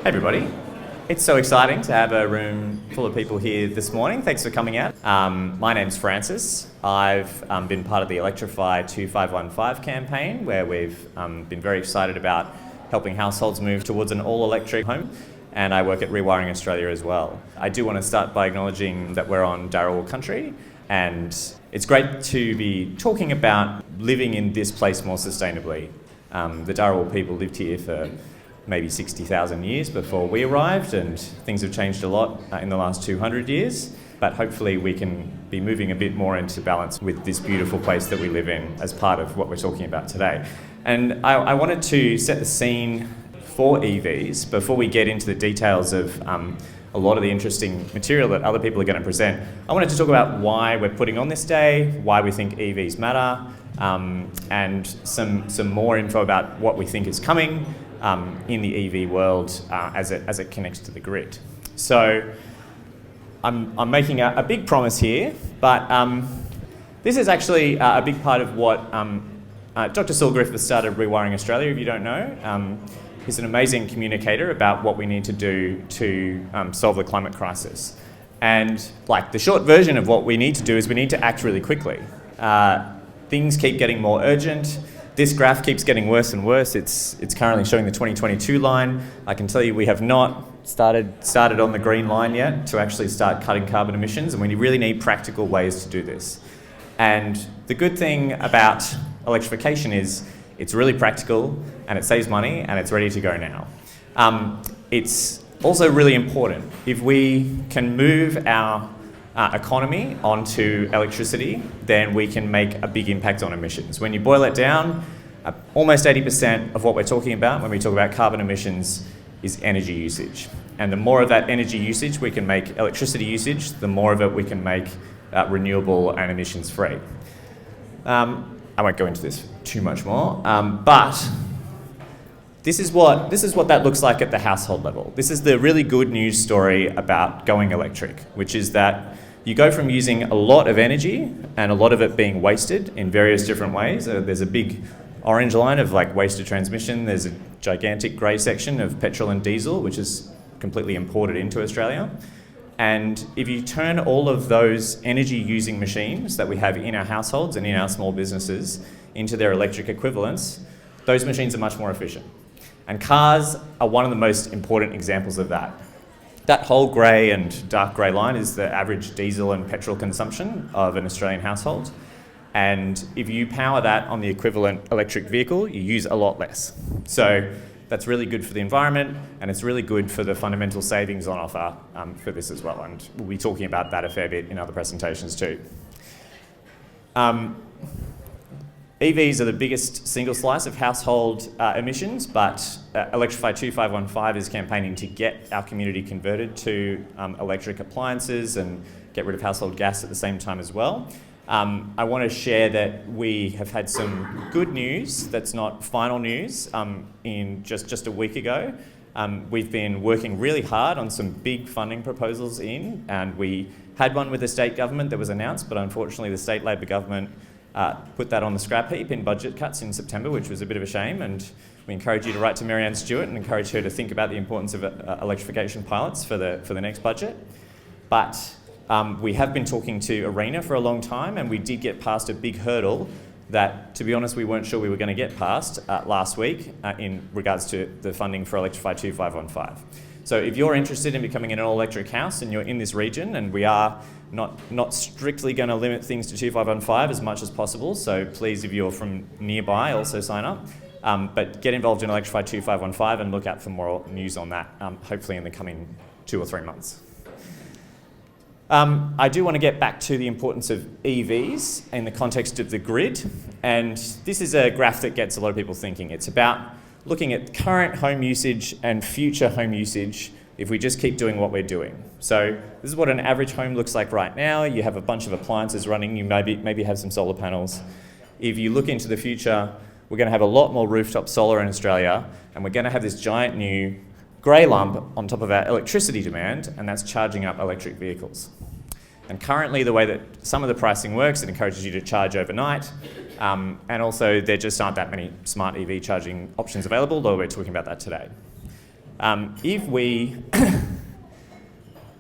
Hey everybody. It's so exciting to have a room full of people here this morning. Thanks for coming out. My name's Francis. I've been part of the Electrify 2515 campaign, where we've been very excited about helping households move towards an all-electric home. And I work at Rewiring Australia as well. I do want to start by acknowledging that we're on Darawal country, and it's great to be talking about living in this place more sustainably. The Darawal people lived here for maybe 60,000 years before we arrived, and things have changed a lot in the last 200 years. But hopefully we can be moving a bit more into balance with this beautiful place that we live in as part of what we're talking about today. And I wanted to set the scene for EVs before we get into the details of a lot of the interesting material that other people are going to present. I wanted to talk about why we're putting on this day, why we think EVs matter, and some more info about what we think is coming in the EV world as it connects to the grid. So I'm making a big promise here, but this is actually a big part of what Dr. Saul Griffith started Rewiring Australia, if you don't know. He's an amazing communicator about what we need to do to solve the climate crisis. And like the short version of what we need to do is we need to act really quickly. Things keep getting more urgent. This graph keeps getting worse and worse. It's currently showing the 2022 line. I can tell you we have not started on the green line yet to actually start cutting carbon emissions, and we really need practical ways to do this. And the good thing about electrification is it's really practical, and it saves money, and it's ready to go now. It's also really important. If we can move our economy onto electricity, then we can make a big impact on emissions. When you boil it down, almost 80% of what we're talking about when we talk about carbon emissions is energy usage. And the more of that energy usage we can make electricity usage, the more of it we can make renewable and emissions free. I won't go into this too much more, but this is what that looks like at the household level. This is the really good news story about going electric, which is that you go from using a lot of energy and a lot of it being wasted in various different ways. There's a big orange line of like wasted transmission. There's a gigantic grey section of petrol and diesel, which is completely imported into Australia. And if you turn all of those energy-using machines that we have in our households and in our small businesses into their electric equivalents, those machines are much more efficient. And cars are one of the most important examples of that. That whole grey and dark grey line is the average diesel and petrol consumption of an Australian household. And if you power that on the equivalent electric vehicle, you use a lot less. So that's really good for the environment, and it's really good for the fundamental savings on offer for this as well. And we'll be talking about that a fair bit in other presentations too. EVs are the biggest single slice of household emissions, but Electrify 2515 is campaigning to get our community converted to electric appliances and get rid of household gas at the same time as well. I want to share that we have had some good news that's not final news in just a week ago. We've been working really hard on some big funding proposals and we had one with the state government that was announced, but unfortunately the state Labor government put that on the scrap heap in budget cuts in September, which was a bit of a shame, and we encourage you to write to Marianne Stewart and encourage her to think about the importance of electrification pilots for the next budget. But we have been talking to ARENA for a long time, and we did get past a big hurdle that, to be honest, we weren't sure we were going to get past last week in regards to the funding for Electrify 2515. So if you're interested in becoming an all-electric house and you're in this region, and we are not strictly going to limit things to 2515 as much as possible, so please, if you're from nearby, also sign up. But get involved in Electrify 2515 and look out for more news on that, hopefully in the coming 2 or 3 months. I do want to get back to the importance of EVs in the context of the grid, and this is a graph that gets a lot of people thinking. It's about looking at current home usage and future home usage if we just keep doing what we're doing. So this is what an average home looks like right now. You have a bunch of appliances running, you maybe have some solar panels. If you look into the future, we're going to have a lot more rooftop solar in Australia, and we're going to have this giant new grey lump on top of our electricity demand, and that's charging up electric vehicles. And currently the way that some of the pricing works, it encourages you to charge overnight, and also there just aren't that many smart EV charging options available, though we're talking about that today. If we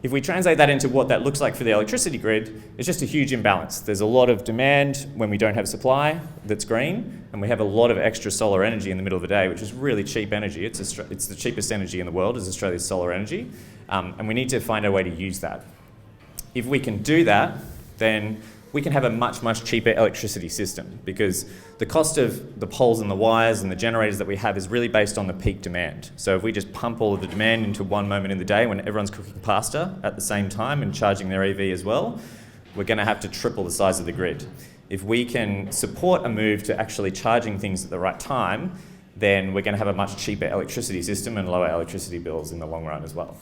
if we translate that into what that looks like for the electricity grid, it's just a huge imbalance. There's a lot of demand when we don't have supply that's green, and we have a lot of extra solar energy in the middle of the day, which is really cheap energy. It's the cheapest energy in the world is Australia's solar energy, and we need to find a way to use that. If we can do that, then we can have a much, much cheaper electricity system, because the cost of the poles and the wires and the generators that we have is really based on the peak demand. So if we just pump all of the demand into one moment in the day when everyone's cooking pasta at the same time and charging their EV as well, we're going to have to triple the size of the grid. If we can support a move to actually charging things at the right time, then we're going to have a much cheaper electricity system and lower electricity bills in the long run as well.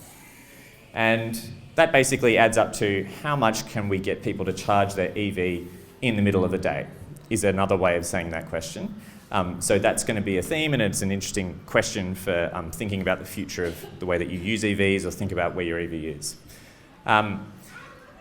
And that basically adds up to how much can we get people to charge their EV in the middle of the day, is another way of saying that question. So that's going to be a theme, and it's an interesting question for thinking about the future of the way that you use EVs or think about where your EV is.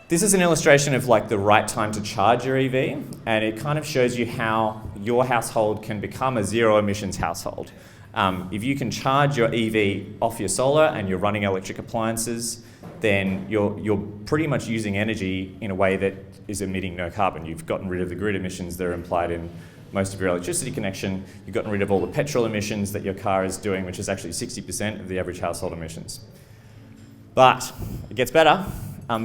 This is an illustration of like the right time to charge your EV, and it kind of shows you how your household can become a zero emissions household. If you can charge your EV off your solar and you're running electric appliances, then you're pretty much using energy in a way that is emitting no carbon. You've gotten rid of the grid emissions that are implied in most of your electricity connection. You've gotten rid of all the petrol emissions that your car is doing, which is actually 60% of the average household emissions. But it gets better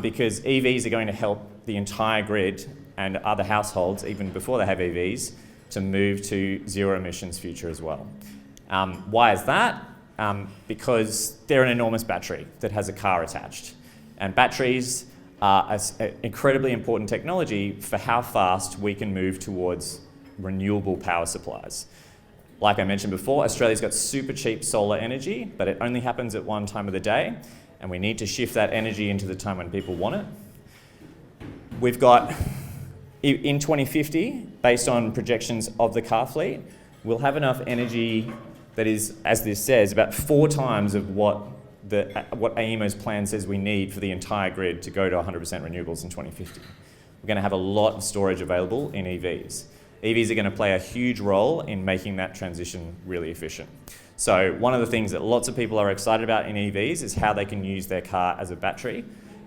because EVs are going to help the entire grid and other households, even before they have EVs, to move to zero emissions future as well. Why is that? Because they're an enormous battery that has a car attached. And batteries are an incredibly important technology for how fast we can move towards renewable power supplies. Like I mentioned before, Australia's got super cheap solar energy, but it only happens at one time of the day, and we need to shift that energy into the time when people want it. We've got, in 2050, based on projections of the car fleet, we'll have enough energy that is, as this says, about 4 times of what AEMO's plan says we need for the entire grid to go to 100% renewables in 2050. We're going to have a lot of storage available in EVs. EVs are going to play a huge role in making that transition really efficient. So one of the things that lots of people are excited about in EVs is how they can use their car as a battery,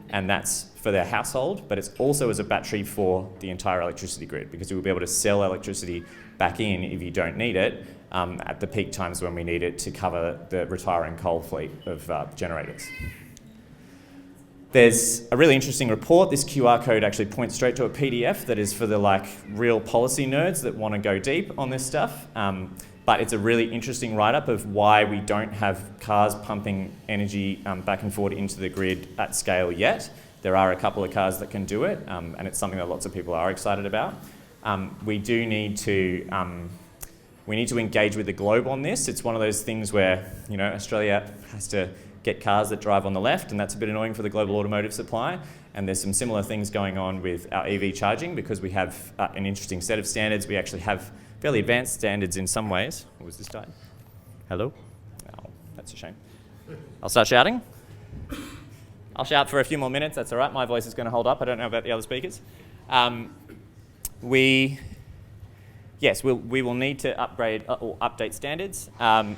and that's for their household, but it's also as a battery for the entire electricity grid, because you'll be able to sell electricity back in if you don't need it at the peak times when we need it to cover the retiring coal fleet of generators. There's a really interesting report. This QR code actually points straight to a PDF that is for the real policy nerds that want to go deep on this stuff. But it's a really interesting write-up of why we don't have cars pumping energy back and forward into the grid at scale yet. There are a couple of cars that can do it, and it's something that lots of people are excited about. We need to engage with the globe on this. It's one of those things where Australia has to get cars that drive on the left, and that's a bit annoying for the global automotive supply. And there's some similar things going on with our EV charging, because we have an interesting set of standards. We actually have fairly advanced standards in some ways. What was this time? Hello? Oh, that's a shame. I'll start shouting. I'll shout for a few more minutes. That's all right. My voice is going to hold up. I don't know about the other speakers. We will need to upgrade or update standards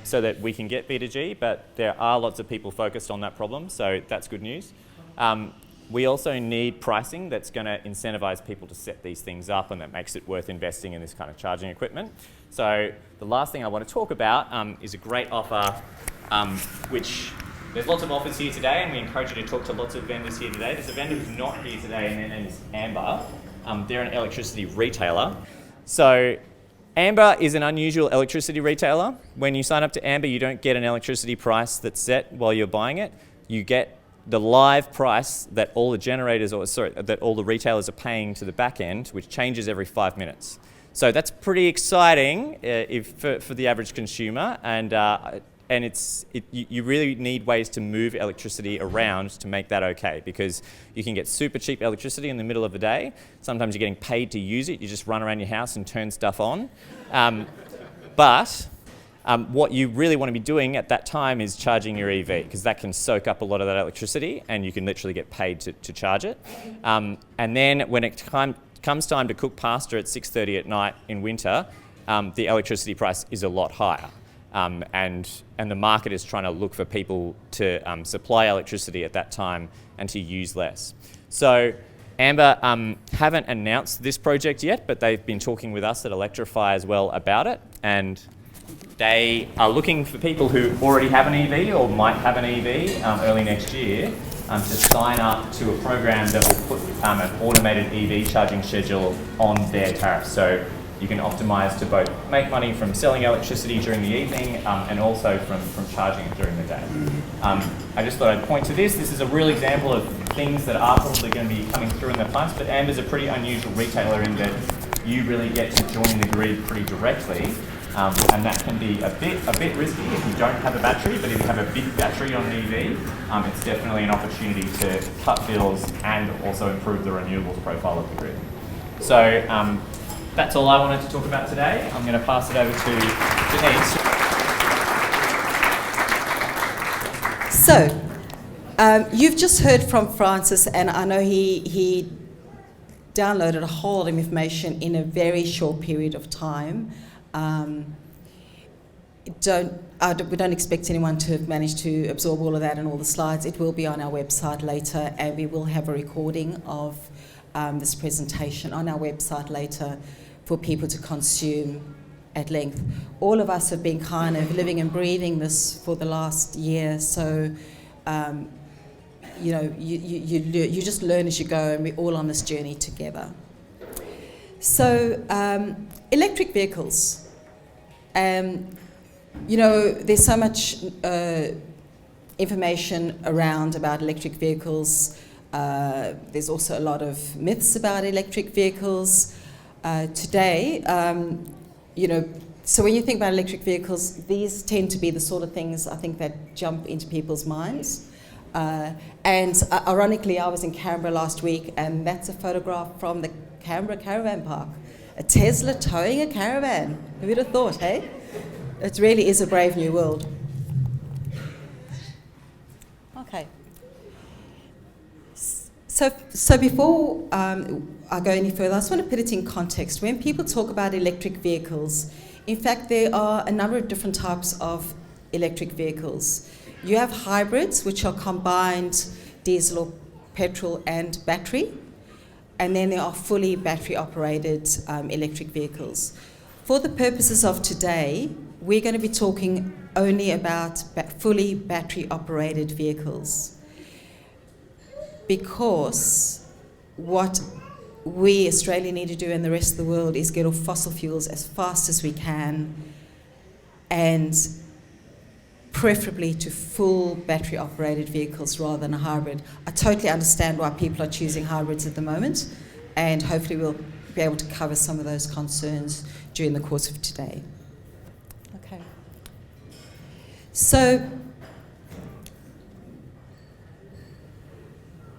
so that we can get B2G, but there are lots of people focused on that problem, so that's good news. We also need pricing that's going to incentivize people to set these things up, and that makes it worth investing in this kind of charging equipment. So the last thing I want to talk about is a great offer, which there's lots of offers here today, and we encourage you to talk to lots of vendors here today. There's a vendor who's not here today, and their name is Amber. They're an electricity retailer. So Amber is an unusual electricity retailer. When you sign up to Amber, you don't get an electricity price that's set while you're buying it. You get the live price that all the that all the retailers are paying to the back end, which changes every 5 minutes. So that's pretty exciting for the average consumer, and you really need ways to move electricity around to make that okay, because you can get super cheap electricity in the middle of the day. Sometimes you're getting paid to use it. You just run around your house and turn stuff on. But what you really want to be doing at that time is charging your EV, because that can soak up a lot of that electricity, and you can literally get paid to charge it. And then when it comes time to cook pasta at 6:30 at night in winter, the electricity price is a lot higher. and the market is trying to look for people to supply electricity at that time and to use less. So Amber haven't announced this project yet, but they've been talking with us at Electrify as well about it, and they are looking for people who already have an EV or might have an EV early next year to sign up to a program that will put an automated EV charging schedule on their tariff. So you can optimise to both make money from selling electricity during the evening and also from charging it during the day. I just thought I'd point to this. This is a real example of things that are probably going to be coming through in the past, but Amber's a pretty unusual retailer in that you really get to join the grid pretty directly. And that can be a bit risky if you don't have a battery, but if you have a big battery on an EV, it's definitely an opportunity to cut bills and also improve the renewables profile of the grid. So that's all I wanted to talk about today. I'm going to pass it over to Denise. So, you've just heard from Francis, and I know he downloaded a whole lot of information in a very short period of time. We don't expect anyone to have managed to absorb all of that and all the slides. It will be on our website later, and we will have a recording of this presentation on our website later for people to consume at length. All of us have been kind of living and breathing this for the last year, so you just learn as you go, and we're all on this journey together. So electric vehicles. There's so much information around about electric vehicles. There's also a lot of myths about electric vehicles. Today, so when you think about electric vehicles, these tend to be the sort of things I think that jump into people's minds. And ironically, I was in Canberra last week, and that's a photograph from the Canberra Caravan Park. A Tesla towing a caravan. Who would have thought, hey? It really is a brave new world. Okay. So before I go any further, I just want to put it in context. When people talk about electric vehicles, in fact, there are a number of different types of electric vehicles. You have hybrids, which are combined diesel or petrol and battery. And then there are fully battery-operated electric vehicles. For the purposes of today, we're going to be talking only about fully battery-operated vehicles. Because what we, Australia, need to do and the rest of the world is get off fossil fuels as fast as we can, and preferably to full battery-operated vehicles rather than a hybrid. I totally understand why people are choosing hybrids at the moment, and hopefully we'll be able to cover some of those concerns during the course of today. Okay. So,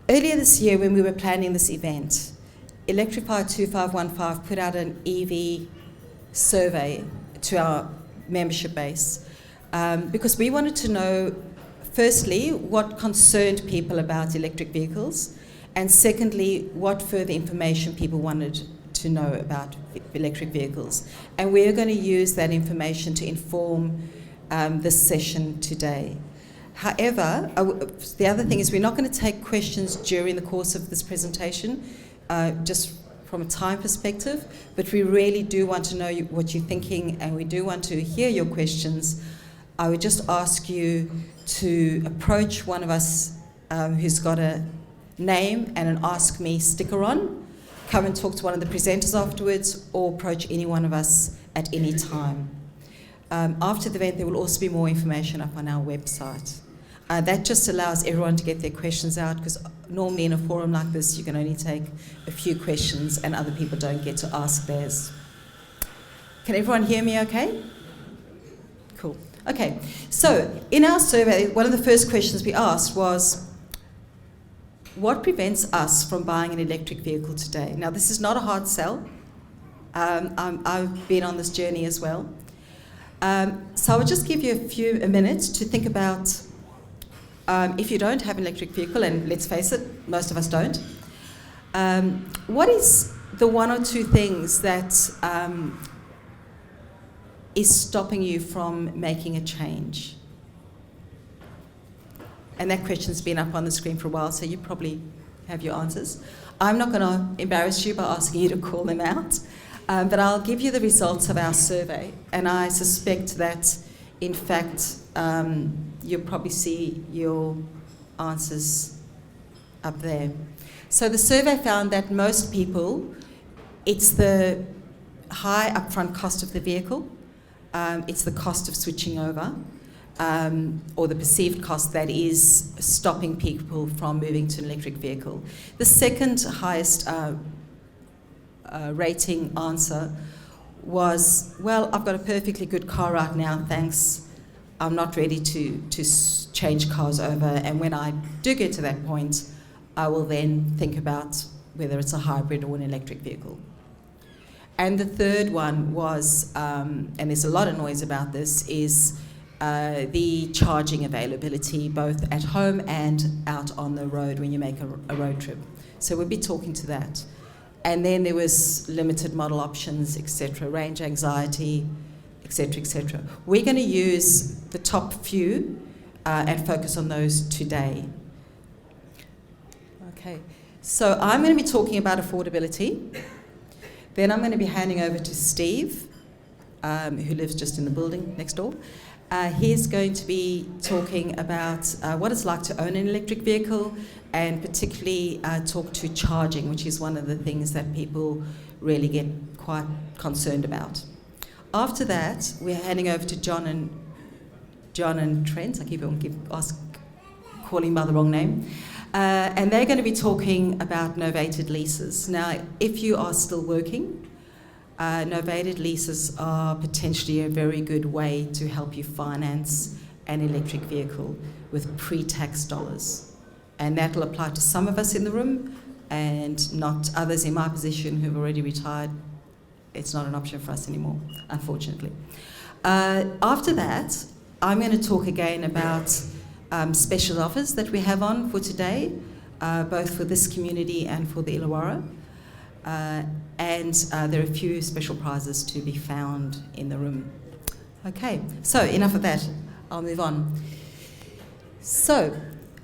earlier this year when we were planning this event, Electrify 2515 put out an EV survey to our membership base. Because we wanted to know, firstly, what concerned people about electric vehicles, and secondly, what further information people wanted to know about electric vehicles. And we're going to use that information to inform this session today. However, the other thing is we're not going to take questions during the course of this presentation, just from a time perspective, but we really do want to know what you're thinking, and we do want to hear your questions. I would just ask you to approach one of us who's got a name and an Ask Me sticker on. Come and talk to one of the presenters afterwards, or approach any one of us at any time. After the event, there will also be more information up on our website. That just allows everyone to get their questions out, because normally in a forum like this, you can only take a few questions and other people don't get to ask theirs. Can everyone hear me okay? Cool. Okay, so in our survey, one of the first questions we asked was, what prevents us from buying an electric vehicle today? Now, this is not a hard sell. I've been on this journey as well. So I'll just give you a minute to think about, if you don't have an electric vehicle, and let's face it, most of us don't, what is the one or two things that is stopping you from making a change? And that question's been up on the screen for a while, so you probably have your answers. I'm not going to embarrass you by asking you to call them out, but I'll give you the results of our survey, and I suspect that, in fact, you'll probably see your answers up there. So the survey found that most people, it's the high upfront cost of the vehicle, it's the cost of switching over, or the perceived cost that is stopping people from moving to an electric vehicle. The second highest rating answer was, well, I've got a perfectly good car right now, thanks. I'm not ready to change cars over, and when I do get to that point, I will then think about whether it's a hybrid or an electric vehicle. And the third one was, and there's a lot of noise about this, is the charging availability, both at home and out on the road when you make a road trip. So we'll be talking to that. And then there was limited model options, etc., range anxiety, etc., etc. We're going to use the top few and focus on those today. Okay, so I'm going to be talking about affordability. Then I'm going to be handing over to Steve, who lives just in the building next door. He's going to be talking about what it's like to own an electric vehicle, and particularly talk to charging, which is one of the things that people really get quite concerned about. After that, we're handing over to John and Trent. I keep on calling by the wrong name. And they're going to be talking about novated leases. Now, if you are still working, novated leases are potentially a very good way to help you finance an electric vehicle with pre-tax dollars. And that will apply to some of us in the room and not others in my position who've already retired. It's not an option for us anymore, unfortunately. After that, I'm going to talk again about special offers that we have on for today, both for this community and for the Illawarra. And there are a few special prizes to be found in the room. Okay, so enough of that. I'll move on. So,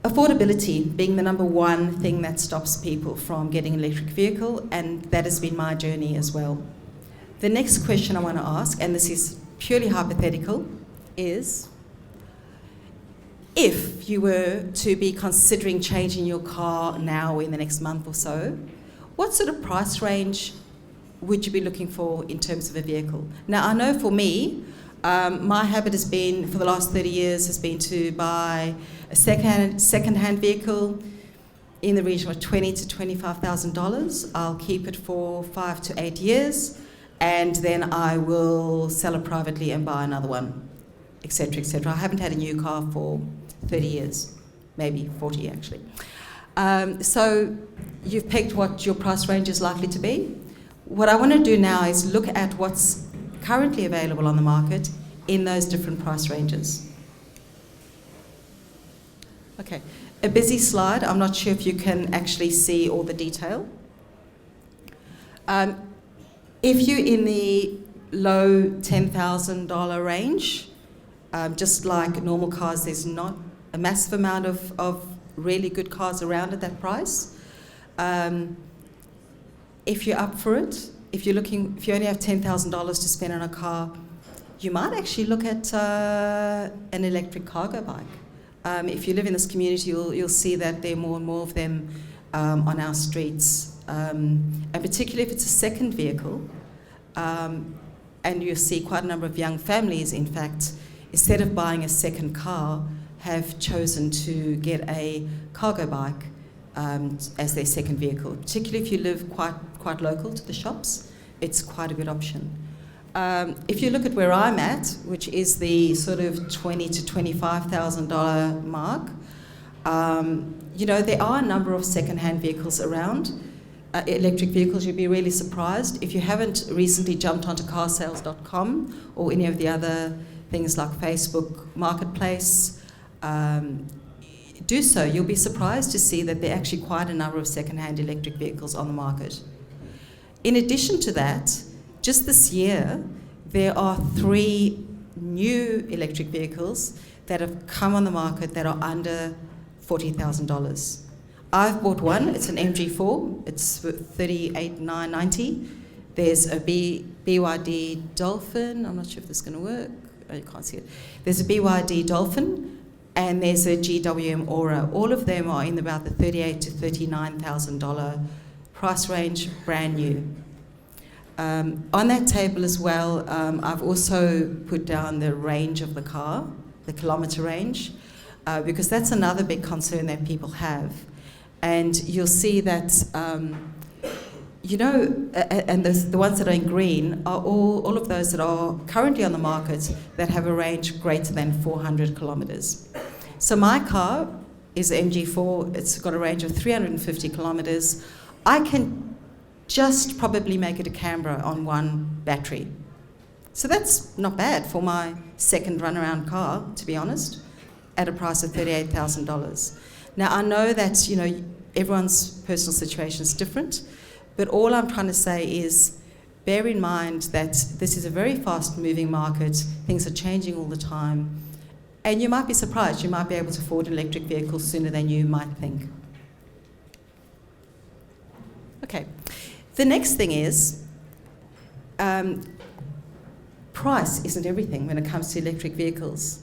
affordability being the number one thing that stops people from getting an electric vehicle, and that has been my journey as well. The next question I want to ask, and this is purely hypothetical, is if you were to be considering changing your car now in the next month or so, what sort of price range would you be looking for in terms of a vehicle? Now, I know for me, my habit has been, for the last 30 years, has been to buy a second-hand vehicle in the region of $20,000 to $25,000. I'll keep it for 5 to 8 years, and then I will sell it privately and buy another one, etc., etc. I haven't had a new car for 30 years, maybe 40 actually. So you've picked what your price range is likely to be. What I want to do now is look at what's currently available on the market in those different price ranges. Okay, a busy slide. I'm not sure if you can actually see all the detail. If you're in the low $10,000 range, just like normal cars, there's not a massive amount of really good cars around at that price. If you're up for it, if you only have $10,000 to spend on a car, you might actually look at an electric cargo bike. If you live in this community, you'll see that there are more and more of them on our streets, and particularly if it's a second vehicle, and you'll see quite a number of young families, in fact, instead of buying a second car, have chosen to get a cargo bike as their second vehicle. Particularly if you live quite local to the shops, it's quite a good option. If you look at where I'm at, which is the sort of $20,000 to $25,000 mark, there are a number of second-hand vehicles around. Electric vehicles, you'd be really surprised. If you haven't recently jumped onto carsales.com or any of the other things like Facebook Marketplace, do so. You'll be surprised to see that there are actually quite a number of second-hand electric vehicles on the market. In addition to that, just this year, there are 3 new electric vehicles that have come on the market that are under $40,000. I've bought one. It's an MG4. It's $38,990. There's a BYD Dolphin. I'm not sure if this is going to work. Oh, you can't see it. There's a BYD Dolphin, and there's a GWM Aura. All of them are in about the $38,000 to $39,000 price range, brand new. On that table as well, I've also put down the range of the car, the kilometre range, because that's another big concern that people have. And you'll see that, and the ones that are in green are all of those that are currently on the market that have a range greater than 400 kilometres. So my car is an MG4. It's got a range of 350 kilometres. I can just probably make it to Canberra on one battery. So that's not bad for my second runaround car, to be honest, at a price of $38,000. Now, I know that, everyone's personal situation is different, but all I'm trying to say is bear in mind that this is a very fast-moving market. Things are changing all the time. And you might be surprised. You might be able to afford an electric vehicle sooner than you might think. Okay. The next thing is price isn't everything when it comes to electric vehicles,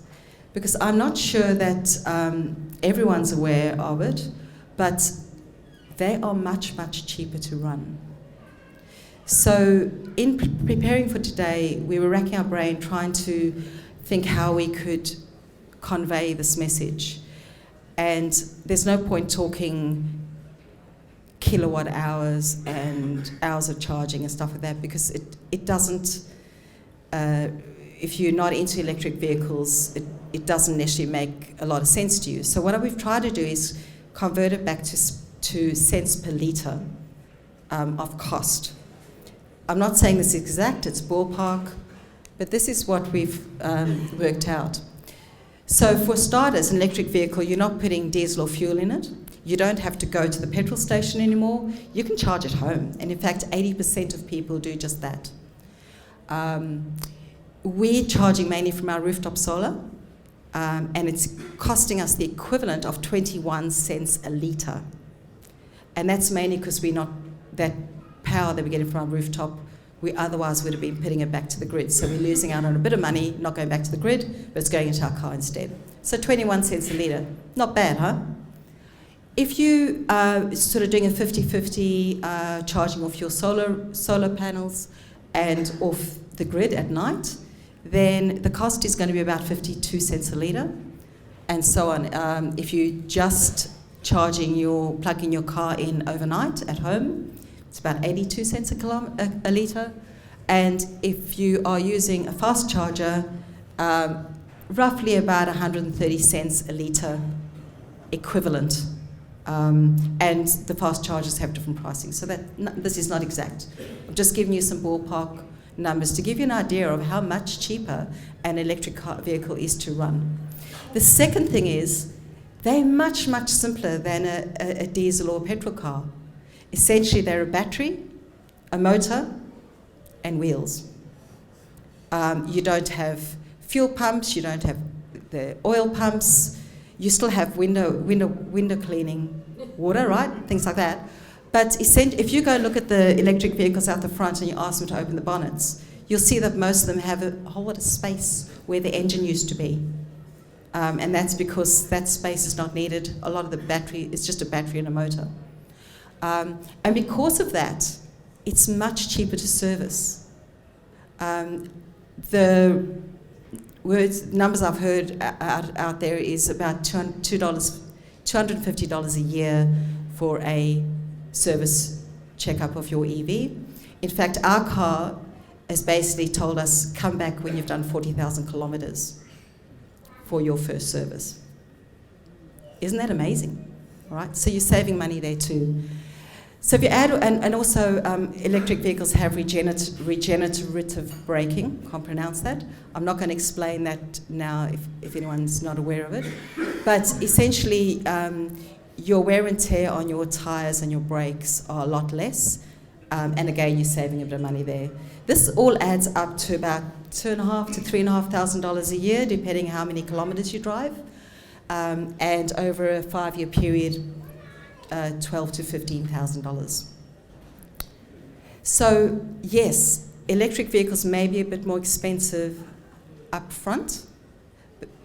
because I'm not sure that everyone's aware of it, but they are much, much cheaper to run. So in preparing for today, we were racking our brain trying to think how we could convey this message. And there's no point talking kilowatt hours and hours of charging and stuff like that, because it doesn't, if you're not into electric vehicles, it doesn't necessarily make a lot of sense to you. So what we've tried to do is convert it back to cents per litre of cost. I'm not saying this is exact, it's ballpark, but this is what we've worked out. So for starters, an electric vehicle, you're not putting diesel or fuel in it. You don't have to go to the petrol station anymore. You can charge at home. And in fact, 80% of people do just that. We're charging mainly from our rooftop solar, and it's costing us the equivalent of 21 cents a litre. And that's mainly because we're not, that power that we're getting from our rooftop, we otherwise would have been putting it back to the grid. So we're losing out on a bit of money, not going back to the grid, but it's going into our car instead. So 21 cents a litre. Not bad, huh? If you are sort of doing a 50-50 charging off your solar panels and off the grid at night, then the cost is going to be about 52 cents a litre, and so on. If you just plugging your car in overnight at home, it's about 82 cents a litre. And if you are using a fast charger, roughly about 130 cents a litre equivalent. And the fast chargers have different pricing. So this is not exact. I'm just giving you some ballpark numbers to give you an idea of how much cheaper an electric vehicle is to run. The second thing is, they're much, much simpler than a diesel or petrol car. Essentially, they're a battery, a motor, and wheels. You don't have fuel pumps, you don't have the oil pumps, you still have window cleaning water, right? Things like that. But if you go look at the electric vehicles out the front and you ask them to open the bonnets, you'll see that most of them have a whole lot of space where the engine used to be. And that's because that space is not needed. A lot of the battery is just a battery and a motor. And because of that, it's much cheaper to service. The numbers I've heard out there is about $250 a year for a service checkup of your EV. In fact, our car has basically told us, come back when you've done 40,000 kilometres for your first service. Isn't that amazing? All right, so you're saving money there too. So if you add, and also electric vehicles have regenerative braking, can't pronounce that. I'm not going to explain that now if anyone's not aware of it. But essentially, your wear and tear on your tyres and your brakes are a lot less. And again, you're saving a bit of money there. This all adds up to about $2,500 to $3,500 a year, depending how many kilometres you drive, and over a 5-year period, $12,000 to $15,000. So yes, electric vehicles may be a bit more expensive up front,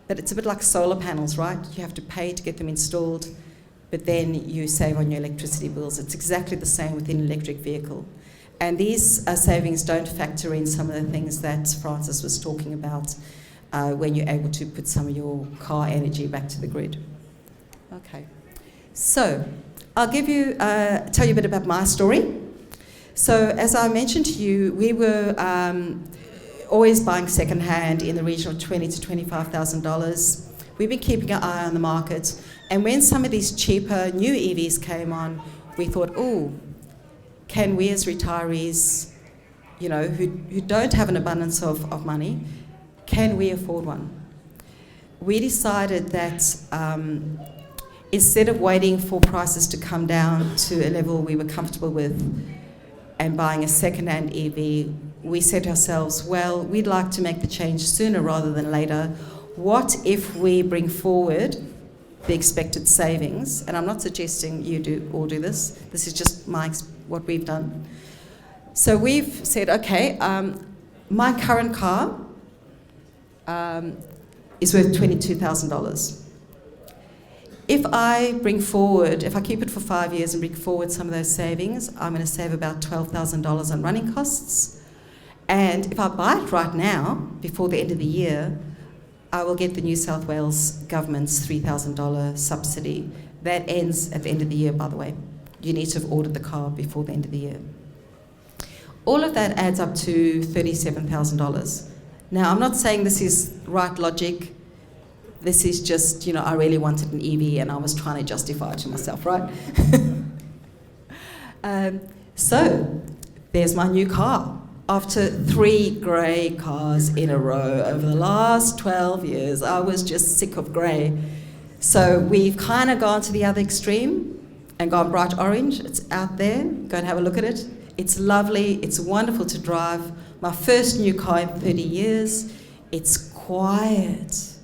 but it's a bit like solar panels, right? You have to pay to get them installed, but then you save on your electricity bills. It's exactly the same with an electric vehicle. And these savings don't factor in some of the things that Francis was talking about when you're able to put some of your car energy back to the grid. Okay, so I'll tell you a bit about my story. So as I mentioned to you, we were always buying secondhand in the region of $20,000 to $25,000. We've been keeping an eye on the market, and when some of these cheaper new EVs came on, we thought, oh, can we as retirees, you know, who don't have an abundance of money, can we afford one? We decided that instead of waiting for prices to come down to a level we were comfortable with and buying a second-hand EV, we said to ourselves, well, we'd like to make the change sooner rather than later. What if we bring forward the expected savings? And I'm not suggesting you do this. This is just what we've done. So we've said, okay, my current car is worth $22,000. If I keep it for 5 years and bring forward some of those savings, I'm going to save about $12,000 on running costs. And if I buy it right now, before the end of the year, I will get the New South Wales government's $3,000 subsidy. That ends at the end of the year, by the way. You need to have ordered the car before the end of the year. All of that adds up to $37,000. Now, I'm not saying this is right logic. This is just, you know, I really wanted an EV and I was trying to justify it to myself, right? So, there's my new car. After 3 grey cars in a row over the last 12 years, I was just sick of grey. So we've kind of gone to the other extreme and gone bright orange. It's out there. Go and have a look at it. It's lovely. It's wonderful to drive. My first new car in 30 years. It's quiet.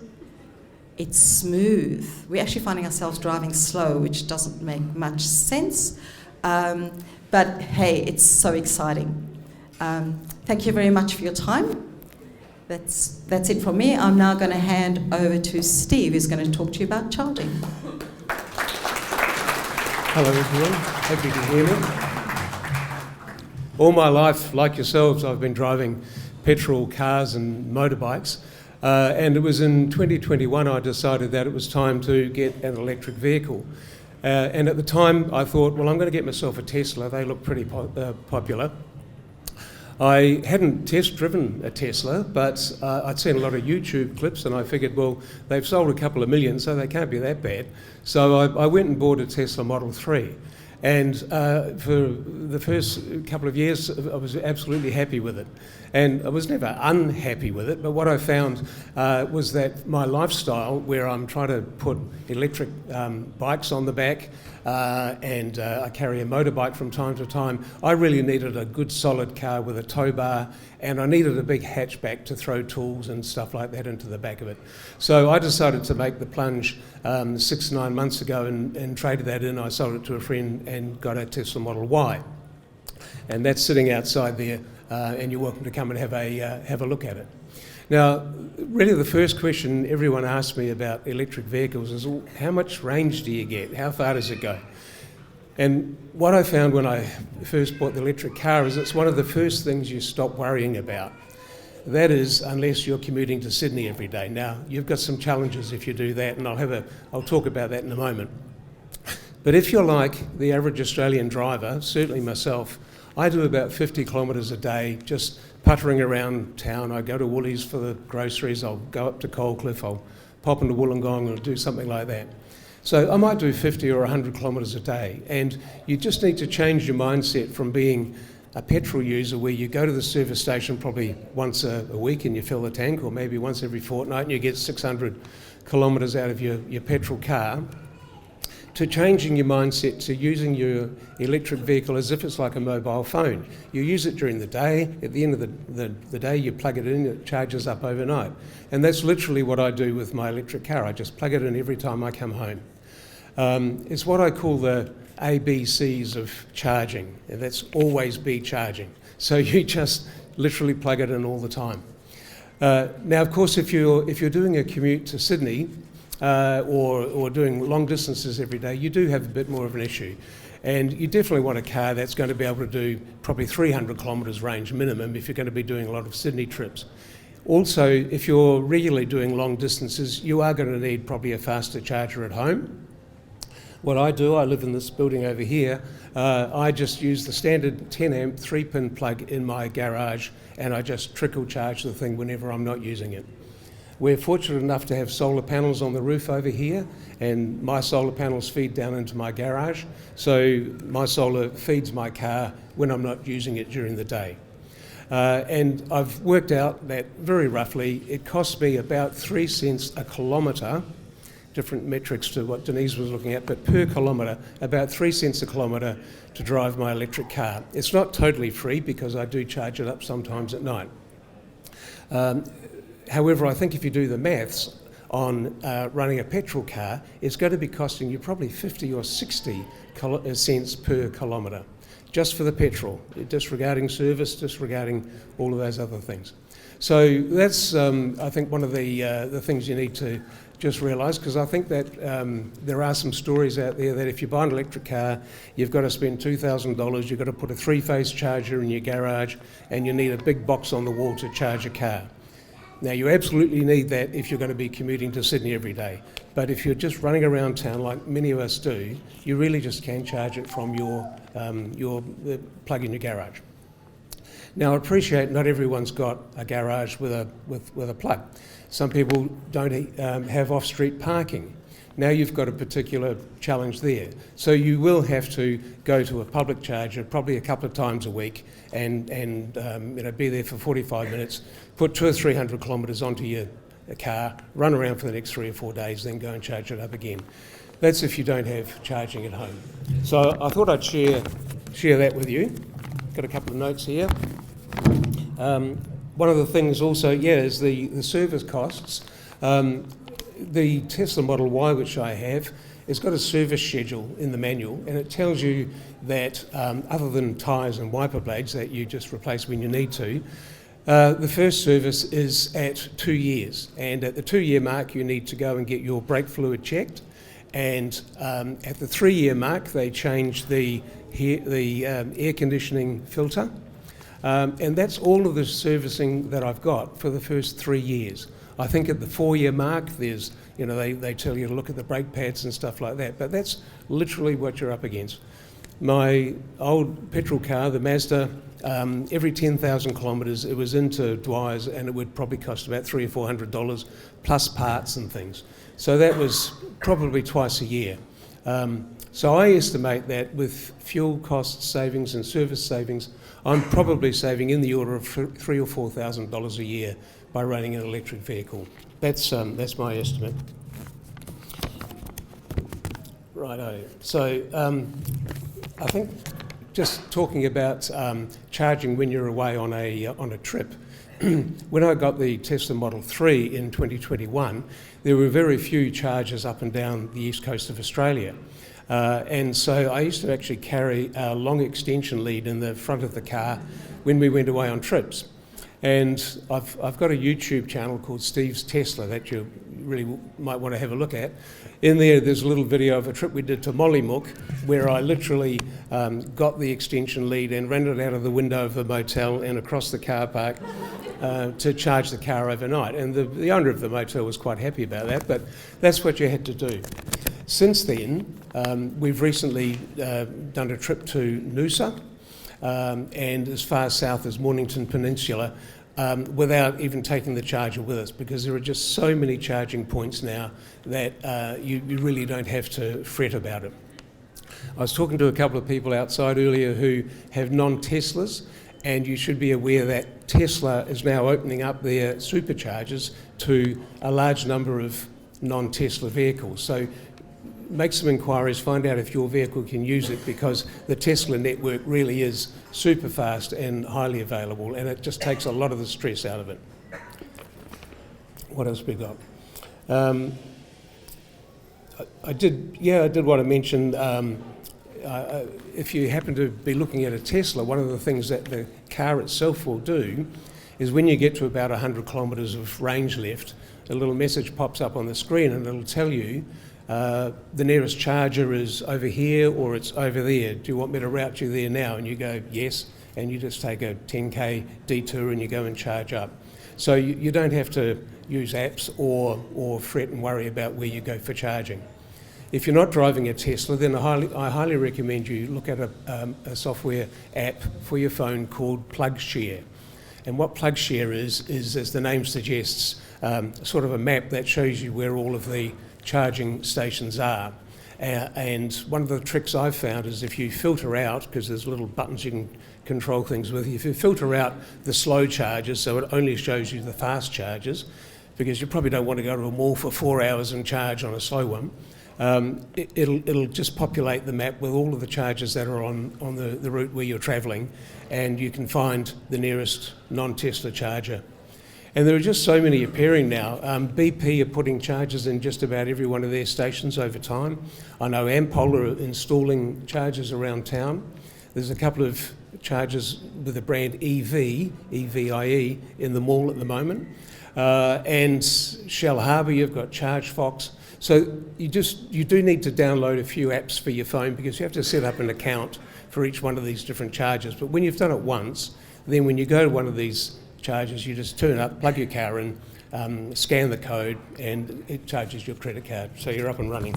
It's smooth. We're actually finding ourselves driving slow, which doesn't make much sense. But hey, it's so exciting. Thank you very much for your time. That's it from me. I'm now going to hand over to Steve, who's going to talk to you about charging. Hello everyone, hope you can hear me. All my life, like yourselves, I've been driving petrol cars and motorbikes, and it was in 2021 I decided that it was time to get an electric vehicle. And at the time I thought, well, I'm going to get myself a Tesla. They look pretty popular. I hadn't test-driven a Tesla, but I'd seen a lot of YouTube clips and I figured, well, they've sold a couple of million, so they can't be that bad. So I went and bought a Tesla Model 3. And for the first couple of years, I was absolutely happy with it. And I was never unhappy with it, but what I found was that my lifestyle, where I'm trying to put electric bikes on the back, and I carry a motorbike from time to time, I really needed a good solid car with a tow bar, and I needed a big hatchback to throw tools and stuff like that into the back of it. So I decided to make the plunge 6 to 9 months ago and traded that in. I sold it to a friend and got a Tesla Model Y. And that's sitting outside there, and you're welcome to come and have a look at it. Now, really the first question everyone asks me about electric vehicles is, well, how much range do you get? How far does it go? And what I found when I first bought the electric car is it's one of the first things you stop worrying about. That is, unless you're commuting to Sydney every day. Now, you've got some challenges if you do that, and I'll talk about that in a moment. But if you're like the average Australian driver, certainly myself, I do about 50 kilometres a day just puttering around town. I go to Woolies for the groceries, I'll go up to Coldcliff, I'll pop into Wollongong and do something like that. So I might do 50 or 100 kilometres a day, and you just need to change your mindset from being a petrol user where you go to the service station probably once a week and you fill the tank, or maybe once every fortnight and you get 600 kilometres out of your petrol car, to changing your mindset to using your electric vehicle as if it's like a mobile phone. You use it during the day, at the end of the day you plug it in, it charges up overnight. And that's literally what I do with my electric car. I just plug it in every time I come home. It's what I call the ABCs of charging, and that's always be charging. So you just literally plug it in all the time. Now, of course, if you're doing a commute to Sydney, or doing long distances every day, you do have a bit more of an issue. And you definitely want a car that's going to be able to do probably 300 kilometres range minimum if you're going to be doing a lot of Sydney trips. Also, if you're regularly doing long distances, you are going to need probably a faster charger at home. What I do, I live in this building over here, I just use the standard 10 amp 3-pin plug in my garage, and I just trickle charge the thing whenever I'm not using it. We're fortunate enough to have solar panels on the roof over here, and my solar panels feed down into my garage, so my solar feeds my car when I'm not using it during the day. And I've worked out that very roughly it costs me about 3 cents a kilometre, different metrics to what Denise was looking at, but per kilometre, about 3 cents a kilometre to drive my electric car. It's not totally free because I do charge it up sometimes at night. However, I think if you do the maths on running a petrol car, it's going to be costing you probably 50 or 60 cents per kilometre, just for the petrol, disregarding service, disregarding all of those other things. So that's, I think, one of the things you need to just realise, because I think that there are some stories out there that if you buy an electric car, you've got to spend $2,000, you've got to put a 3-phase charger in your garage, and you need a big box on the wall to charge a car. Now, you absolutely need that if you're going to be commuting to Sydney every day. But if you're just running around town like many of us do, you really just can charge it from your plug in your garage. Now, I appreciate not everyone's got a garage with a plug. Some people don't have off-street parking. Now you've got a particular challenge there. So you will have to go to a public charger probably a couple of times a week and be there for 45 minutes, put 200 or 300 kilometres onto your car, run around for the next 3 or 4 days, then go and charge it up again. That's if you don't have charging at home. So I thought I'd share that with you. Got a couple of notes here. One of the things also, is the service costs. The Tesla Model Y, which I have, it's got a service schedule in the manual, and it tells you that other than tyres and wiper blades that you just replace when you need to, the first service is at 2 years, and at the 2-year mark you need to go and get your brake fluid checked, and at the 3-year mark they change the air conditioning filter, and that's all of the servicing that I've got for the first 3 years. I think at the 4-year mark, there's, they tell you to look at the brake pads and stuff like that, but that's literally what you're up against. My old petrol car, the Mazda, every 10,000 kilometres it was into Dwyer's, and it would probably cost about $300 or $400 plus parts and things. So that was probably twice a year. So I estimate that with fuel cost savings and service savings, I'm probably saving in the order of $3,000 or $4,000 a year by running an electric vehicle. That's my estimate. Righto. So I think just talking about charging when you're away on a trip. When I got the Tesla Model 3 in 2021, there were very few chargers up and down the east coast of Australia. And so I used to actually carry a long extension lead in the front of the car when we went away on trips. And I've got a YouTube channel called Steve's Tesla that you really might want to have a look at. In there's a little video of a trip we did to Mollymook where I literally got the extension lead and ran it out of the window of the motel and across the car park to charge the car overnight. And the owner of the motel was quite happy about that, but that's what you had to do. Since then, we've recently done a trip to Noosa, and as far south as Mornington Peninsula, without even taking the charger with us, because there are just so many charging points now that you really don't have to fret about it. I was talking to a couple of people outside earlier who have non-Teslas, and you should be aware that Tesla is now opening up their superchargers to a large number of non-Tesla vehicles. So make some inquiries, find out if your vehicle can use it, because the Tesla network really is super fast and highly available, and it just takes a lot of the stress out of it. What else we got? I did want to mention, if you happen to be looking at a Tesla, one of the things that the car itself will do is when you get to about 100 kilometres of range left, a little message pops up on the screen and it'll tell you the nearest charger is over here or it's over there. Do you want me to route you there now? And you go, yes, and you just take a 10k detour and you go and charge up. So you don't have to use apps or fret and worry about where you go for charging. If you're not driving a Tesla, then I highly recommend you look at a software app for your phone called PlugShare. And what PlugShare is, as the name suggests, sort of a map that shows you where all of the charging stations are. And one of the tricks I've found is if you filter out, because there's little buttons you can control things with, if you filter out the slow charges, so it only shows you the fast charges, because you probably don't want to go to a mall for 4 hours and charge on a slow one, it'll just populate the map with all of the charges that are on the route where you're travelling, and you can find the nearest non-Tesla charger. And there are just so many appearing now. BP are putting chargers in just about every one of their stations over time. I know Ampol are installing chargers around town. There's a couple of chargers with the brand EVIE, in the mall at the moment. And Shell Harbour, you've got ChargeFox. So you do need to download a few apps for your phone, because you have to set up an account for each one of these different chargers. But when you've done it once, then when you go to one of these chargers, you just turn up, plug your car in, scan the code, and it charges your credit card. So you're up and running.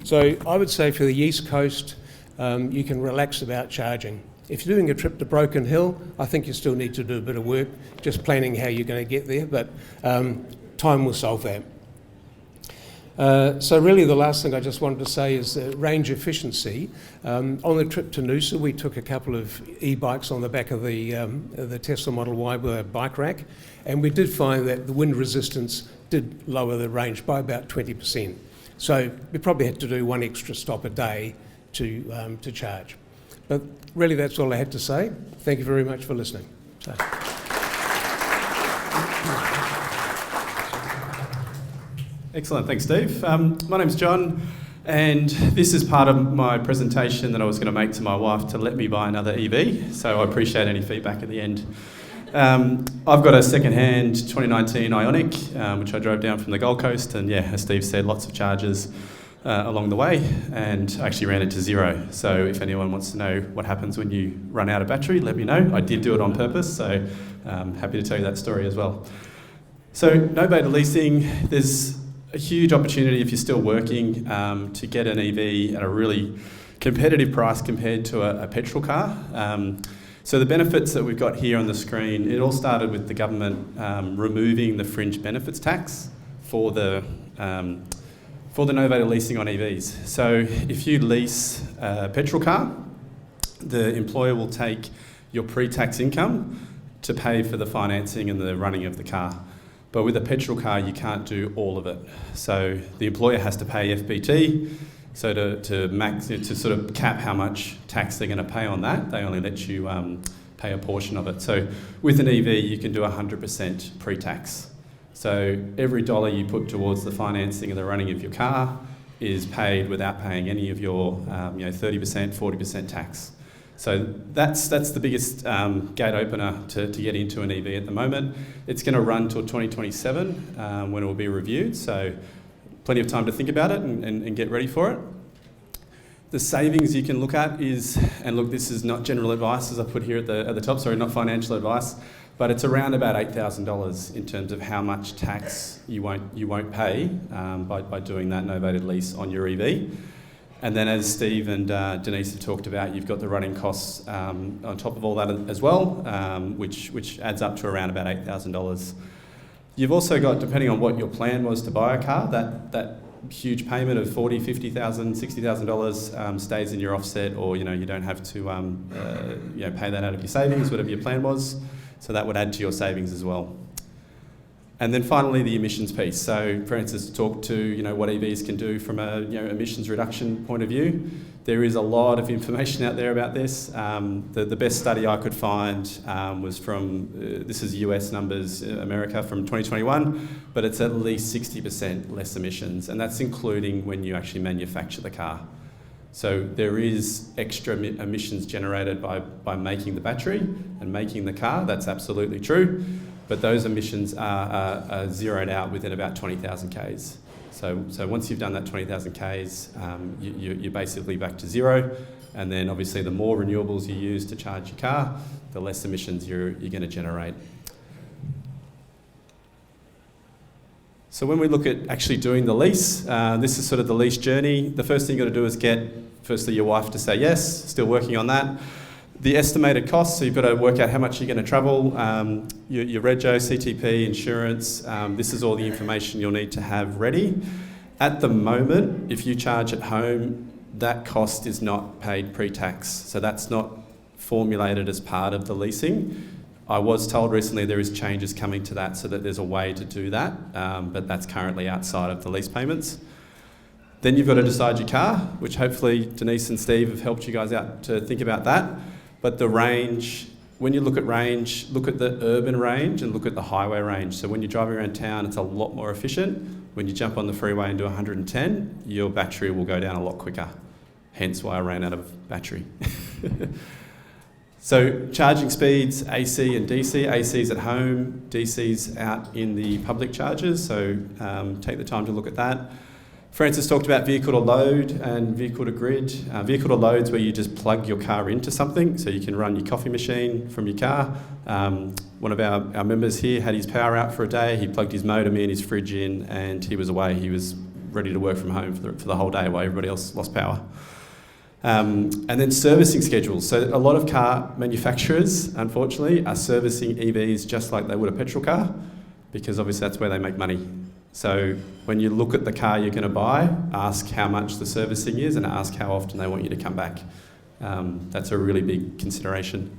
So I would say for the East Coast, you can relax about charging. If you're doing a trip to Broken Hill, I think you still need to do a bit of work, just planning how you're going to get there, but time will solve that. So really the last thing I just wanted to say is range efficiency. On the trip to Noosa, we took a couple of e-bikes on the back of the Tesla Model Y with a bike rack, and we did find that the wind resistance did lower the range by about 20%. So we probably had to do one extra stop a day to charge. But really that's all I had to say. Thank you very much for listening. So. Excellent, thanks Steve. My name's John, and this is part of my presentation that I was going to make to my wife to let me buy another EV, so I appreciate any feedback at the end. I've got a second-hand 2019 Ioniq, which I drove down from the Gold Coast, and yeah, as Steve said, lots of charges along the way, and I actually ran it to zero. So if anyone wants to know what happens when you run out of battery, let me know. I did do it on purpose, so I'm happy to tell you that story as well. So novated leasing, there's a huge opportunity if you're still working to get an EV at a really competitive price compared to a petrol car. So the benefits that we've got here on the screen, it all started with the government removing the fringe benefits tax for the novated leasing on EVs. So if you lease a petrol car, the employer will take your pre-tax income to pay for the financing and the running of the car. But with a petrol car, you can't do all of it. So the employer has to pay FBT. So to sort of cap how much tax they're going to pay on that, they only let you pay a portion of it. So with an EV, you can do 100% pre-tax. So every dollar you put towards the financing and the running of your car is paid without paying any of your 30%, 40% tax. So that's the biggest gate opener to get into an EV at the moment. It's going to run till 2027 when it will be reviewed, so plenty of time to think about it and get ready for it. The savings you can look at is, and look, this is not general advice as I put here at the top, sorry, not financial advice, but it's around about $8,000 in terms of how much tax you won't pay by doing that novated lease on your EV. And then as Steve and Denise have talked about, you've got the running costs on top of all that as well, which adds up to around about $8,000. You've also got, depending on what your plan was to buy a car, that huge payment of $40,000, $50,000, $60,000 stays in your offset, or you don't have to pay that out of your savings, whatever your plan was. So that would add to your savings as well. And then finally, the emissions piece. So Francis talked to what EVs can do from a emissions reduction point of view. There is a lot of information out there about this. The best study I could find was from, this is US numbers, America from 2021, but it's at least 60% less emissions, and that's including when you actually manufacture the car. So there is extra emissions generated by making the battery and making the car, that's absolutely true, but those emissions are zeroed out within about 20,000 Ks. So once you've done that 20,000 Ks, you're basically back to zero, and then obviously the more renewables you use to charge your car, the less emissions you're going to generate. So when we look at actually doing the lease, this is sort of the lease journey. The first thing you've got to do is get, firstly, your wife to say yes, still working on that. The estimated costs, so you've got to work out how much you're going to travel, your rego, CTP, insurance, this is all the information you'll need to have ready. At the moment, if you charge at home, that cost is not paid pre-tax, so that's not formulated as part of the leasing. I was told recently there is changes coming to that so that there's a way to do that, but that's currently outside of the lease payments. Then you've got to decide your car, which hopefully Denise and Steve have helped you guys out to think about that. But the range, when you look at range, look at the urban range and look at the highway range. So when you're driving around town, it's a lot more efficient. When you jump on the freeway and do 110, your battery will go down a lot quicker. Hence why I ran out of battery. So charging speeds, AC and DC. AC's at home, DC's out in the public chargers, so take the time to look at that. Francis talked about vehicle to load and vehicle to grid. Vehicle to load's where you just plug your car into something, so you can run your coffee machine from your car. One of our members here had his power out for a day. He plugged his modem in, his fridge in, and he was away. He was ready to work from home for the whole day while everybody else lost power. And then servicing schedules. So a lot of car manufacturers, unfortunately, are servicing EVs just like they would a petrol car, because obviously that's where they make money. So when you look at the car you're going to buy, ask how much the servicing is and ask how often they want you to come back. That's a really big consideration.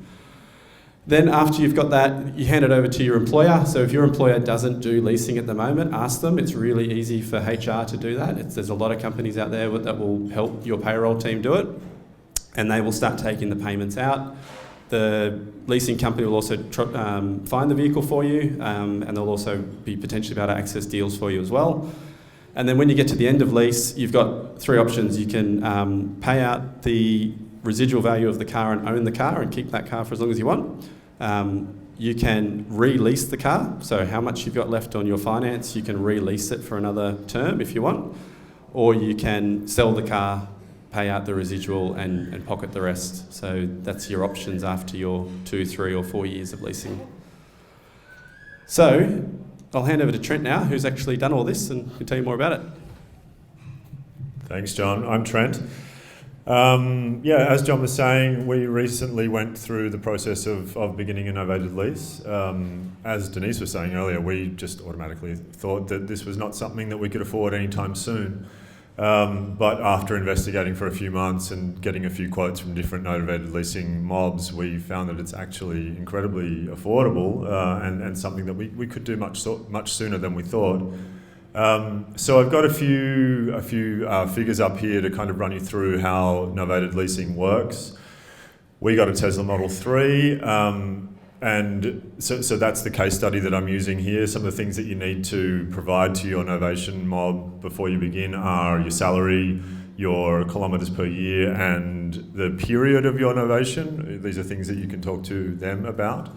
Then after you've got that, you hand it over to your employer. So if your employer doesn't do leasing at the moment, ask them. It's really easy for HR to do that. There's a lot of companies out there that will help your payroll team do it, and they will start taking the payments out. The leasing company will also find the vehicle for you, and they'll also be potentially able to access deals for you as well. And then when you get to the end of lease, you've got three options. You can pay out the residual value of the car and own the car and keep that car for as long as you want. You can re-lease the car, so how much you've got left on your finance, you can re-lease it for another term if you want, or you can sell the car, pay out the residual and pocket the rest. So that's your options after your 2, 3 or 4 years of leasing. So I'll hand over to Trent now, who's actually done all this and can tell you more about it. Thanks, John. I'm Trent. As John was saying, we recently went through the process of beginning a novated lease. As Denise was saying earlier, we just automatically thought that this was not something that we could afford anytime soon. But after investigating for a few months and getting a few quotes from different novated leasing mobs, we found that it's actually incredibly affordable and something that we could do much sooner than we thought. So I've got a few figures up here to kind of run you through how novated leasing works. We got a Tesla Model 3, and so that's the case study that I'm using here. Some of the things that you need to provide to your novation mob before you begin are your salary, your kilometres per year, and the period of your novation. These are things that you can talk to them about.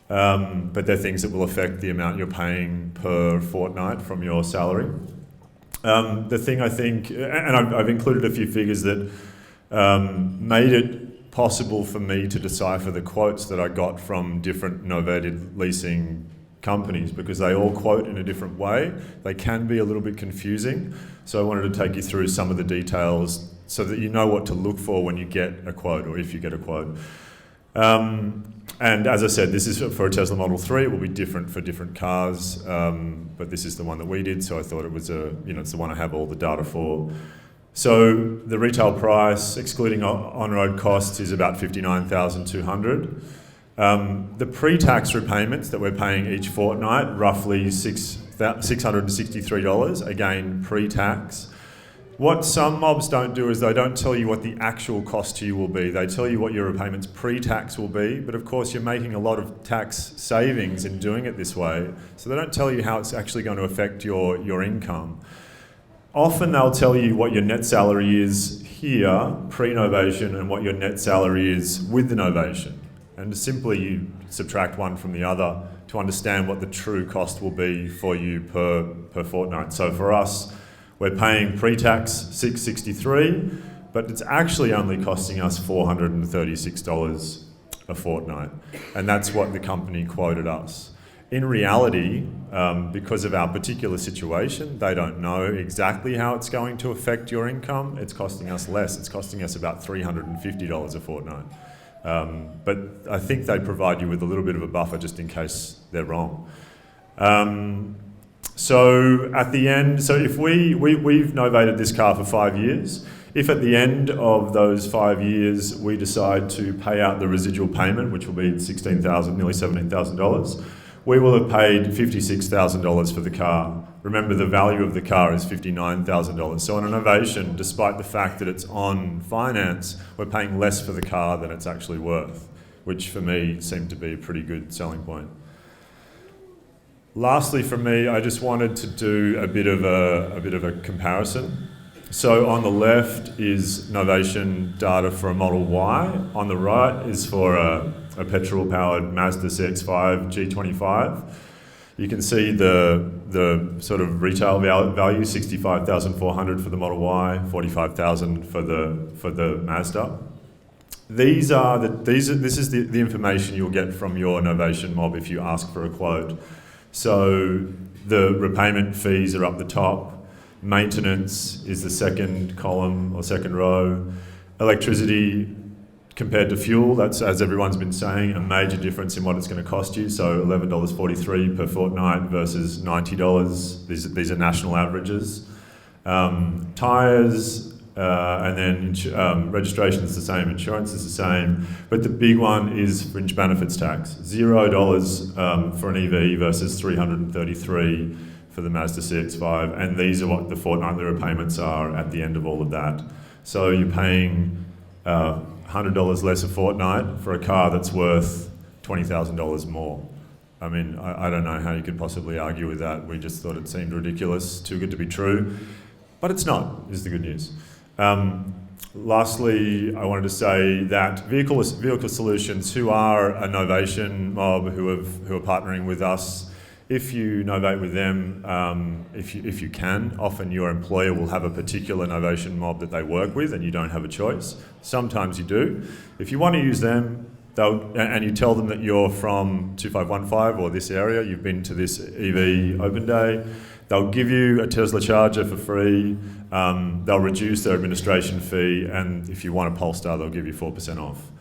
But they're things that will affect the amount you're paying per fortnight from your salary. The thing I think, and I've included a few figures that made it possible for me to decipher the quotes that I got from different novated leasing companies, because they all quote in a different way. They can be a little bit confusing. So I wanted to take you through some of the details so that you know what to look for when you get a quote, or if you get a quote. And as I said, this is for a Tesla Model 3. It will be different for different cars, but this is the one that we did, so I thought it was it's the one I have all the data for. So the retail price, excluding on-road costs, is about $59,200. The pre-tax repayments that we're paying each fortnight, roughly $663, again pre-tax. What some mobs don't do is they don't tell you what the actual cost to you will be. They tell you what your repayments pre-tax will be, but of course you're making a lot of tax savings in doing it this way, so they don't tell you how it's actually going to affect your income. Often they'll tell you what your net salary is here, pre-novation, and what your net salary is with the novation. And simply you subtract one from the other to understand what the true cost will be for you per fortnight. So for us, we're paying pre-tax $663, but it's actually only costing us $436 a fortnight. And that's what the company quoted us. In reality, because of our particular situation, they don't know exactly how it's going to affect your income. It's costing us less. It's costing us about $350 a fortnight. But I think they provide you with a little bit of a buffer just in case they're wrong. So at the end, so if we've novated this car for 5 years, if at the end of those 5 years we decide to pay out the residual payment, which will be $16,000, nearly $17,000, we will have paid $56,000 for the car. Remember, the value of the car is $59,000. So on a novation, despite the fact that it's on finance, we're paying less for the car than it's actually worth, which for me seemed to be a pretty good selling point. Lastly, for me, I just wanted to do a bit of a comparison. So on the left is novation data for a Model Y. On the right is for a petrol-powered Mazda CX-5 G25. You can see the sort of retail value, $65,400 for the Model Y, $45,000 for the Mazda. This is the information you'll get from your novation mob if you ask for a quote. So the repayment fees are up the top. Maintenance is the second column or second row. Electricity compared to fuel, that's, as everyone's been saying, a major difference in what it's going to cost you. So $11.43 per fortnight versus $90. These are national averages. Tyres, and then registration is the same, insurance is the same, but the big one is fringe benefits tax. $0 for an EV versus $333 for the Mazda CX-5, and these are what the fortnightly repayments are at the end of all of that. So you're paying $100 less a fortnight for a car that's worth $20,000 more. I mean, I don't know how you could possibly argue with that. We just thought it seemed ridiculous, too good to be true, but it's not, is the good news. Lastly, I wanted to say that Vehicle Solutions, who are a novation mob who are partnering with us, if you novate with them, if you can, often your employer will have a particular novation mob that they work with and you don't have a choice. Sometimes you do. If you want to use them, and you tell them that you're from 2515 or this area, you've been to this EV open day, they'll give you a Tesla charger for free, they'll reduce their administration fee, and if you want a Polestar, they'll give you 4% off.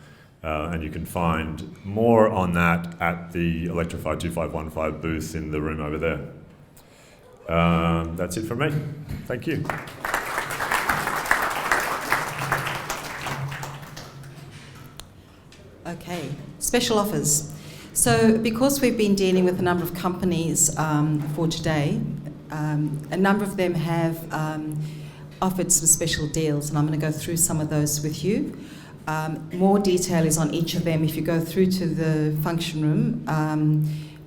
And you can find more on that at the Electrify 2515 booth in the room over there. That's it from me. Thank you. Okay, special offers. So because we've been dealing with a number of companies for today, a number of them have offered some special deals, and I'm going to go through some of those with you. More detail is on each of them. If you go through to the function room,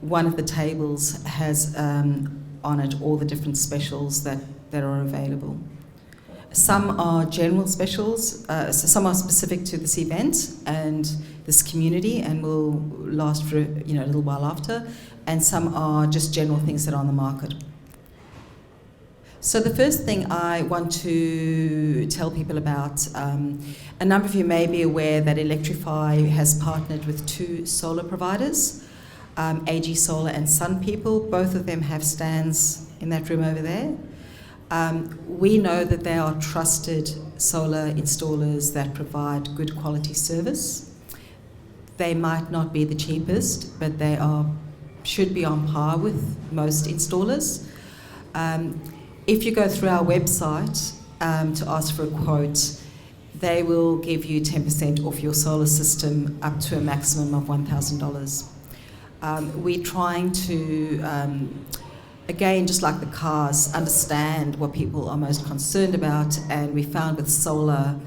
one of the tables has on it all the different specials that are available. Some are general specials, so some are specific to this event and this community and will last for a little while after, and some are just general things that are on the market. So the first thing I want to tell people about, a number of you may be aware that Electrify has partnered with 2 solar providers, AG Solar and Sun People. Both of them have stands in that room over there. We know that they are trusted solar installers that provide good quality service. They might not be the cheapest, but they should be on par with most installers. If you go through our website to ask for a quote, they will give you 10% off your solar system up to a maximum of $1,000. We're trying to, again, just like the cars, understand what people are most concerned about, and we found with solar,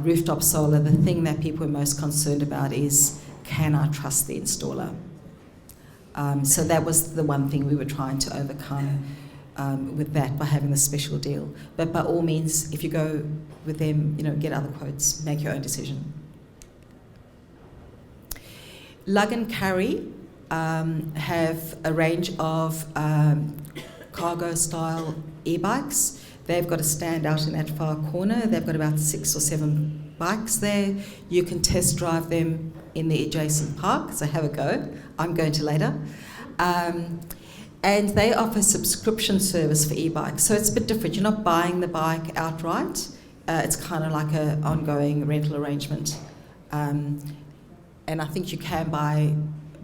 rooftop solar, the thing that people are most concerned about is, can I trust the installer? So that was the one thing we were trying to overcome with that by having the special deal. But by all means, if you go with them, get other quotes, make your own decision. Lug and Carry have a range of cargo-style e-bikes. They've got a stand out in that far corner. They've got about 6 or 7 bikes there. You can test drive them in the adjacent park, so have a go. I'm going to later. And they offer subscription service for e-bikes. So it's a bit different. You're not buying the bike outright. It's kind of like an ongoing rental arrangement. And I think you can buy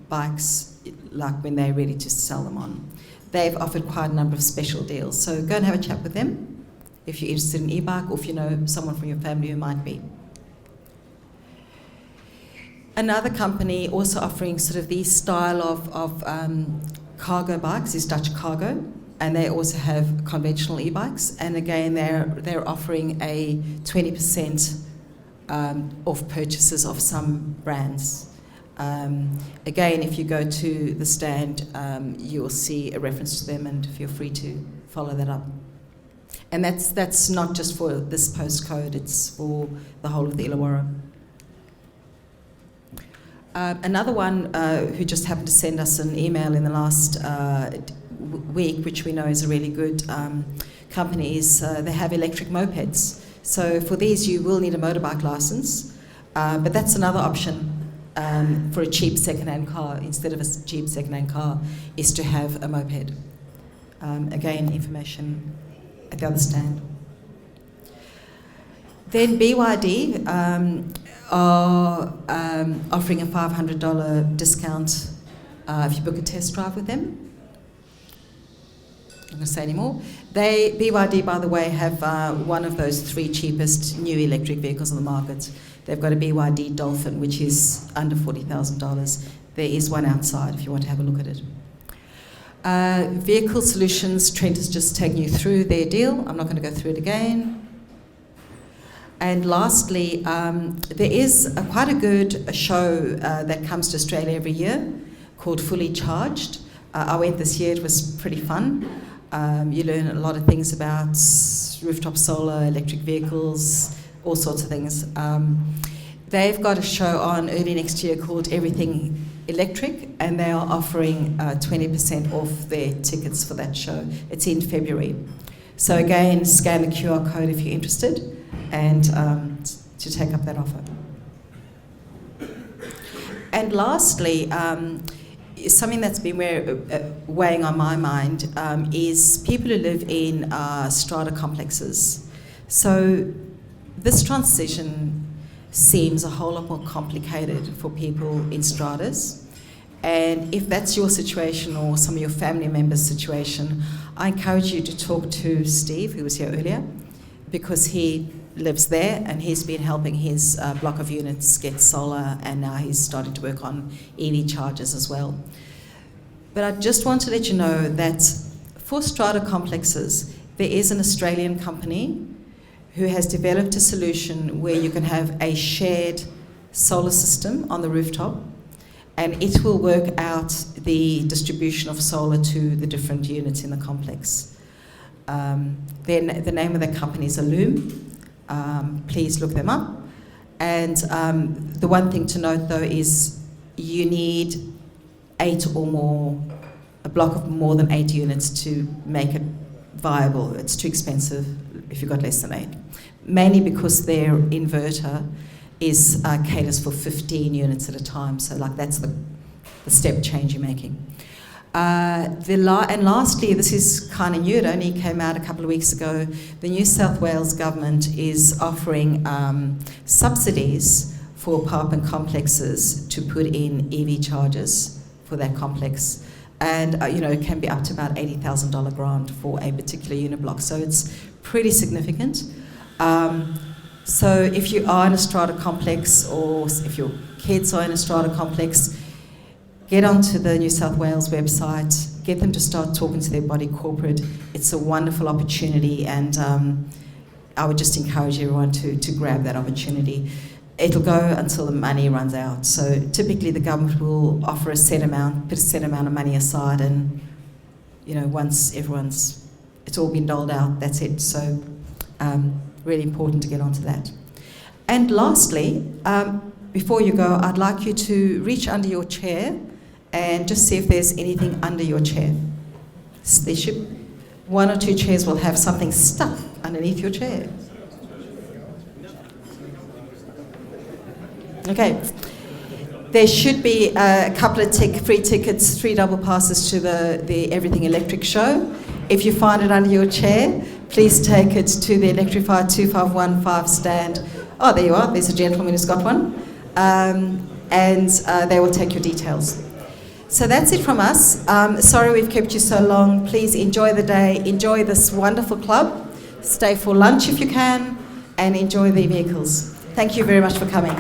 bikes like when they're ready to sell them on. They've offered quite a number of special deals. So go and have a chat with them if you're interested in e-bike, or if you know someone from your family who might be. Another company also offering sort of these style of cargo bikes is Dutch Cargo, and they also have conventional e-bikes. And again, they're offering a 20% off purchases of some brands. Again, if you go to the stand, you'll see a reference to them, and feel free to follow that up. And that's not just for this postcode; it's for the whole of the Illawarra. Another one who just happened to send us an email in the last week, which we know is a really good company, is they have electric mopeds. So for these, you will need a motorbike license, but that's another option for a cheap second-hand car. Instead of a cheap second-hand car, is to have a moped. Again, information at the other stand. Then BYD are offering a $500 discount if you book a test drive with them. I'm not going to say any more. BYD, by the way, have one of those 3 cheapest new electric vehicles on the market. They've got a BYD Dolphin, which is under $40,000. There is one outside if you want to have a look at it. Vehicle Solutions, Trent has just taken you through their deal. I'm not going to go through it again. And lastly, there is quite a good show that comes to Australia every year called Fully Charged. I went this year, it was pretty fun. You learn a lot of things about rooftop solar, electric vehicles, all sorts of things. They've got a show on early next year called Everything Electric, and they are offering 20% off their tickets for that show. It's in February. So again, scan the QR code if you're interested, and to take up that offer. And lastly, something that's been weighing on my mind is people who live in strata complexes. So this transition seems a whole lot more complicated for people in stratas. And if that's your situation or some of your family members' situation, I encourage you to talk to Steve, who was here earlier, because he lives there and he's been helping his block of units get solar, and now he's starting to work on EV chargers as well. But I just want to let you know that for strata complexes, there is an Australian company who has developed a solution where you can have a shared solar system on the rooftop, and it will work out the distribution of solar to the different units in the complex. Then the name of the company is Loom. Please look them up. And the one thing to note though is you need 8 or more, a block of more than 8 units to make it viable. It's too expensive if you've got less than 8. Mainly because their inverter is caters for 15 units at a time. So like that's the step change you're making. And lastly, this is kind of new, it only came out a couple of weeks ago, the New South Wales government is offering subsidies for apartment complexes to put in EV chargers for that complex. And it can be up to about $80,000 grant for a particular unit block. So it's pretty significant. So if you are in a strata complex, or if your kids are in a strata complex, get onto the New South Wales website, get them to start talking to their body corporate. It's a wonderful opportunity, and I would just encourage everyone to grab that opportunity. It'll go until the money runs out. So typically the government will offer a set amount, put a set amount of money aside, and once it's all been doled out, that's it. So really important to get onto that. And lastly, before you go, I'd like you to reach under your chair and just see if there's anything under your chair. There should, 1 or 2 chairs will have something stuck underneath your chair. Okay. There should be a couple of free tickets, 3 double passes to the Everything Electric show. If you find it under your chair, please take it to the Electrify 2515 stand. Oh, there you are. There's a gentleman who's got one. And they will take your details. So that's it from us. Sorry we've kept you so long. Please enjoy the day. Enjoy this wonderful club. Stay for lunch if you can, and enjoy the vehicles. Thank you very much for coming.